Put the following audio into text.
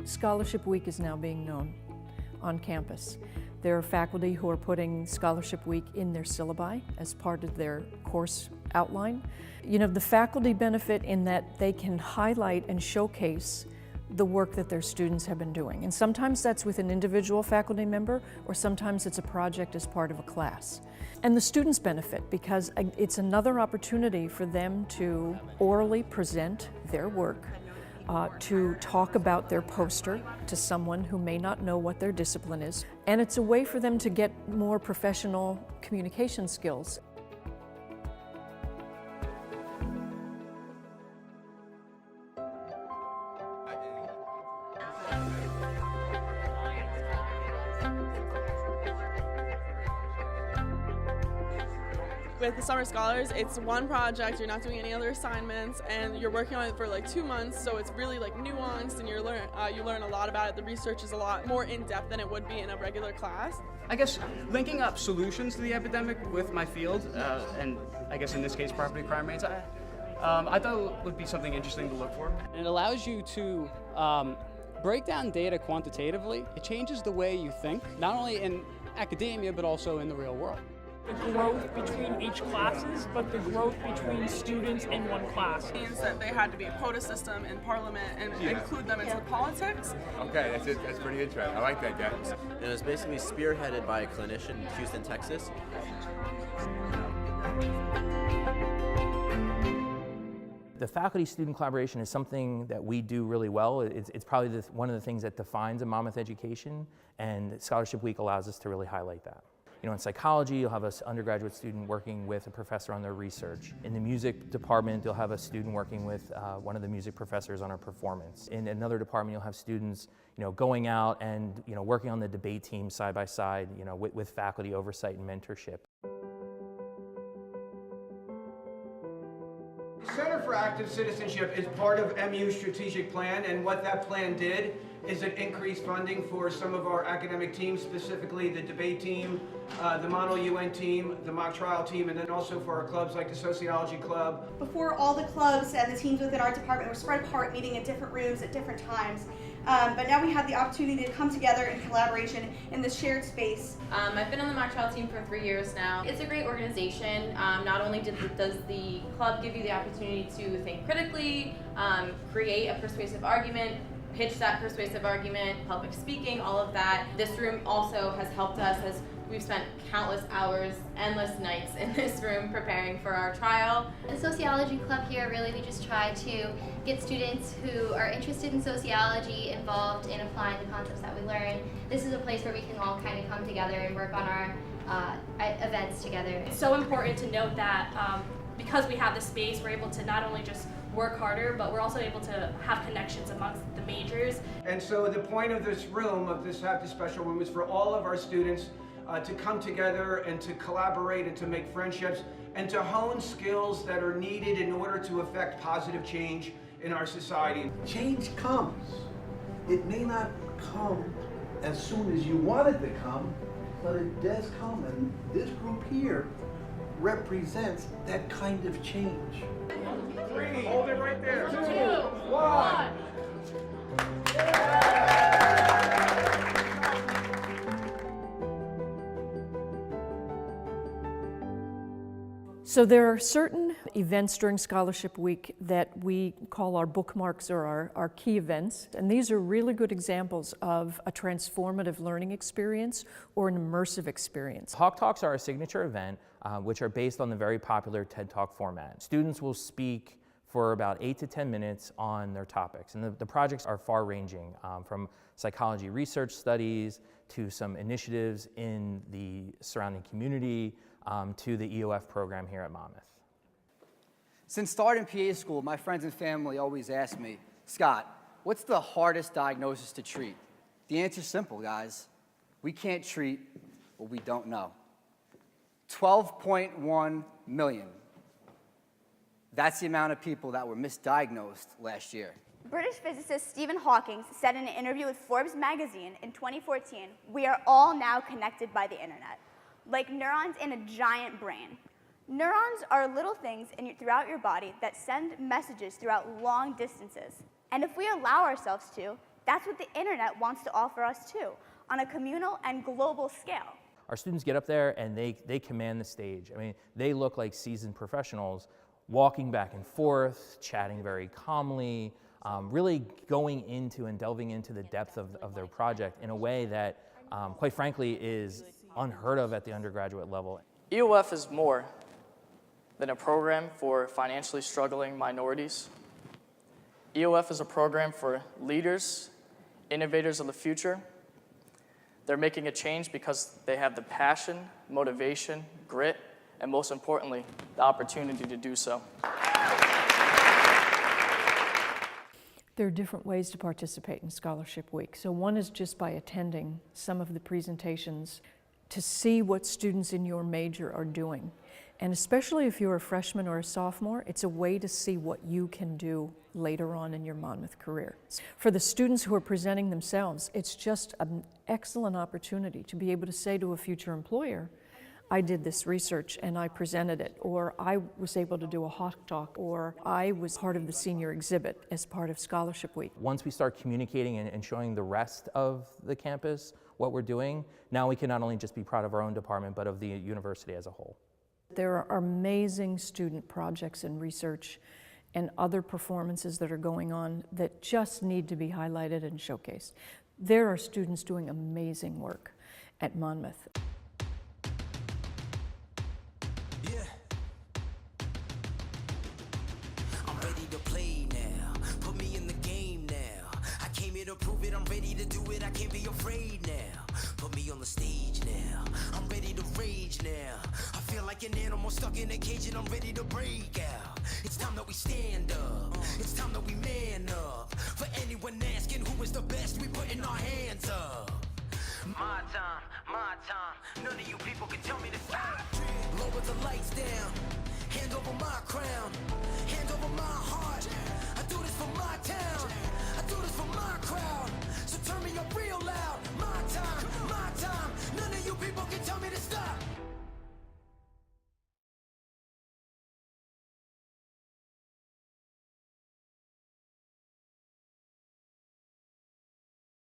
Scholarship Week is now being known on campus. There are faculty who are putting Scholarship Week in their syllabi as part of their course outline. You know, the faculty benefit in that they can highlight and showcase the work that their students have been doing. And sometimes that's with an individual faculty member, or sometimes it's a project as part of a class. And the students benefit because it's another opportunity for them to orally present their work, to talk about their poster to someone who may not know what their discipline is. And it's a way for them to get more professional communication skills. With the Summer Scholars, it's one project, you're not doing any other assignments, and you're working on it for like 2 months, so it's really like nuanced, and you learn a lot about it. The research is a lot more in-depth than it would be in a regular class. I guess linking up solutions to the epidemic with my field, and I guess in this case property crime rates, I thought it would be something interesting to look for. It allows you to break down data quantitatively. It changes the way you think, not only in academia, but also in the real world. The growth between each classes, but the growth between students in one class. It means that there had to be a quota system in Parliament and include them into politics. Okay, that's it. That's pretty interesting. I like that, guys. It was basically spearheaded by a clinician in Houston, Texas. The faculty-student collaboration is something that we do really well. It's probably one of the things that defines a Monmouth education, and Scholarship Week allows us to really highlight that. You know, in psychology, you'll have an undergraduate student working with a professor on their research. In the music department, you'll have a student working with one of the music professors on our performance. In another department, you'll have students, you know, going out and, you know, working on the debate team side by side, you know, with faculty oversight and mentorship. The Center for Active Citizenship is part of MU's strategic plan, and what that plan did is it increased funding for some of our academic teams, specifically the debate team, the Model UN team, the mock trial team, and then also for our clubs like the Sociology Club. Before, all the clubs and the teams within our department were spread apart, meeting in different rooms at different times. But now we have the opportunity to come together in collaboration in this shared space. I've been on the mock trial team for 3 years now. It's a great organization. Not only does the club give you the opportunity to think critically, create a persuasive argument, pitch that persuasive argument, public speaking, all of that. This room also has helped us as we've spent countless hours, endless nights in this room preparing for our trial. The Sociology Club here, really we just try to get students who are interested in sociology involved in applying the concepts that we learn. This is a place where we can all kind of come together and work on our events together. It's so important to note that because we have this space, we're able to not only just work harder, but we're also able to have connections amongst the majors. And so the point of this room, of this special room, is for all of our students to come together and to collaborate and to make friendships and to hone skills that are needed in order to affect positive change in our society. Change comes. It may not come as soon as you want it to come, but it does come, and this group here represents that kind of change. 3, hold it right there. 2, 1. So there are certain events during Scholarship Week that we call our bookmarks, or our key events, and these are really good examples of a transformative learning experience or an immersive experience. Hawk Talks are a signature event, which are based on the very popular TED Talk format. Students will speak for about 8 to 10 minutes on their topics, and the projects are far-ranging, from psychology research studies to some initiatives in the surrounding community, to the EOF program here at Monmouth. Since starting PA school, my friends and family always ask me, Scott, what's the hardest diagnosis to treat? The answer's simple, guys. We can't treat what we don't know. 12.1 million. That's the amount of people that were misdiagnosed last year. British physicist Stephen Hawking said in an interview with Forbes magazine in 2014, "We are all now connected by the internet, like neurons in a giant brain." Neurons are little things throughout your body that send messages throughout long distances. And if we allow ourselves to, That's what the internet wants to offer us too, on a communal and global scale. Our students get up there and they command the stage. I mean, they look like seasoned professionals, walking back and forth, chatting very calmly, really going into and delving into the depth of their project in a way that, quite frankly, is unheard of at the undergraduate level. EOF is more than a program for financially struggling minorities. EOF is a program for leaders, innovators of the future. They're making a change because they have the passion, motivation, grit, and most importantly, the opportunity to do so. There are different ways to participate in Scholarship Week. So one is just by attending some of the presentations to see what students in your major are doing. And especially if you're a freshman or a sophomore, it's a way to see what you can do later on in your Monmouth career. For the students who are presenting themselves, it's just an excellent opportunity to be able to say to a future employer, I did this research and I presented it, or I was able to do a hot talk, or I was part of the senior exhibit as part of Scholarship Week. Once we start communicating and showing the rest of the campus what we're doing, now we can not only just be proud of our own department, but of the university as a whole. There are amazing student projects and research and other performances that are going on that just need to be highlighted and showcased. There are students doing amazing work at Monmouth. Yeah. I'm ready to play now. Put me in the game now. I came here to prove it. I'm ready to do it. I can't be afraid now. Put me on the stage now. I'm ready to rage now. I feel like an animal stuck in a cage and I'm ready to break out. It's time that we stand up. It's time that we man up. For anyone asking who is the best, we putting our hands up. My time, my time. None of you people can tell me to stop. Lower the lights down. Hand over my crown. Hand over my heart. I do this for my town. I do this for my crowd. So turn me up real loud. My time, my time. None of you people can tell me to stop.